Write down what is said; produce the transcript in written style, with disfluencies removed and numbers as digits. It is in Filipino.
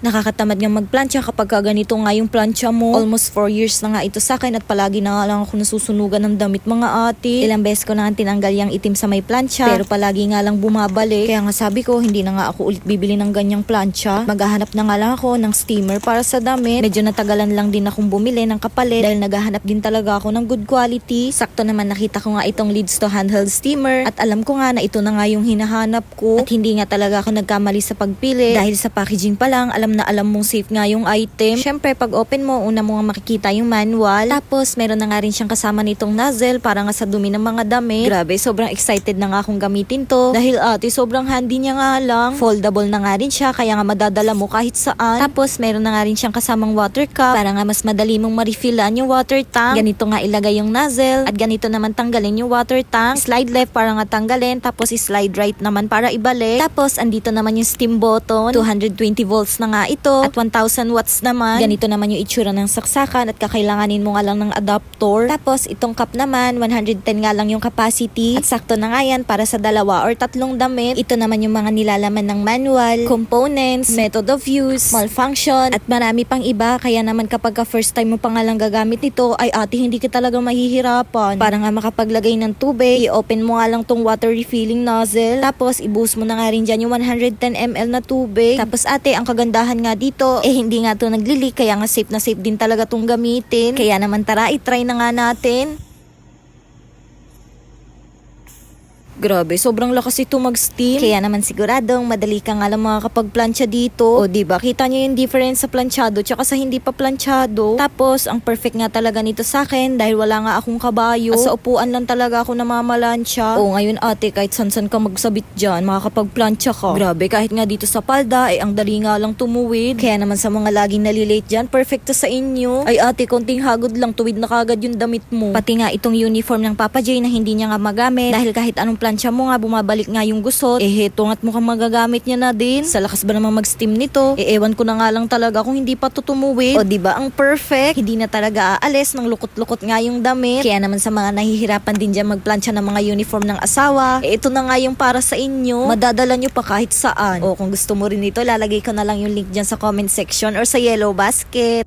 Nakakatamad nga magplancha kapag ganito nga yung plancha mo. Almost 4 years na nga ito sa akin at palagi na nga lang ako nasusunugan ng damit mga ate. Ilang beses ko na nga tinanggal yung itim sa may plancha pero palagi nga lang bumabalik. Kaya nga sabi ko hindi na nga ako ulit bibili ng ganyang plancha. Maghahanap na nga lang ako ng steamer para sa damit. Medyo natagalan lang din akong bumili ng kapalit dahil naghahanap din talaga ako ng good quality. Sakto naman nakita ko nga itong Leads to handheld steamer at alam ko nga na ito na nga yung hinahanap ko. At hindi nga talaga ako nagkamali sa pagpili dahil sa packaging pa lang alam na alam mong safe nga yung item. Syempre pag open mo, una mo nga makikita yung manual. Tapos meron na nga rin siyang kasama nitong nozzle para nga sa dumi ng mga damit. Grabe, sobrang excited na nga akong gamitin to. Dahil ate, sobrang handy niya nga lang. Foldable na nga rin siya kaya nga madadala mo kahit saan. Tapos meron na nga rin siyang kasamang water cup para nga mas madali mong ma-refillan yung water tank. Ganito nga ilagay yung nozzle at ganito naman tanggalin yung water tank. Slide left para nga tanggalin tapos slide right naman para ibalik. Tapos andito naman yung steam button. 220 volts na nga ito at 1000 watts naman. Ganito naman yung itsura ng saksakan at kakailanganin mo nga lang ng adapter. Tapos itong cup naman 110 nga lang yung capacity at sakto na nga yan para sa 2 or 3 damit. Ito naman yung mga nilalaman ng manual, components, method of use, malfunction at marami pang iba. Kaya naman kapag first time mo pa nga lang gagamit nito ay ate hindi ka talaga mahihirapan. Para nga makapaglagay ng tubig, i-open mo nga lang tong water refilling nozzle. Tapos i-boost mo na nga rin dyan yung 110 ml na tubig. Tapos ate, ang kagandahan nga dito, hindi nga to nagli-leak kaya nga safe na safe din talaga tong gamitin. Kaya naman tara, i-try na nga natin. Grabe, sobrang lakas ito mag-steam. Kaya naman siguradong madali ka nga lang makakapag-plancha dito. O diba, kita nyo yung difference sa planchado tsaka sa hindi pa planchado. Tapos, ang perfect nga talaga nito sa akin dahil wala nga akong kabayo. At sa upuan lang talaga ako namamalansya. O ngayon ate, kahit san-san ka magsabit dyan, makakapag-plancha ka. Grabe, kahit nga dito sa palda, ang dali nga lang tumuwid. Kaya naman sa mga laging nalilate dyan, perfect to sa inyo. Ay ate, konting hagod lang, tuwid na kagad yung damit mo. Pati nga itong uniform ng Papa J na hindi niya nga magamit dahil kahit anong plancha mo nga bumabalik nga yung gusot, heto nga't mukhang magagamit niya na din. Sa lakas ba namang mag-steam nito? Ewan ko na nga lang talaga kung hindi pa tutumuwid. O diba ang perfect? Hindi na talaga aalis ng lukot-lukot nga yung damit. Kaya naman sa mga nahihirapan din dyan magplancha ng mga uniform ng asawa, ito na nga yung para sa inyo. Madadala nyo pa kahit saan. O kung gusto mo rin ito, lalagay ko na lang yung link dyan sa comment section or sa yellow basket.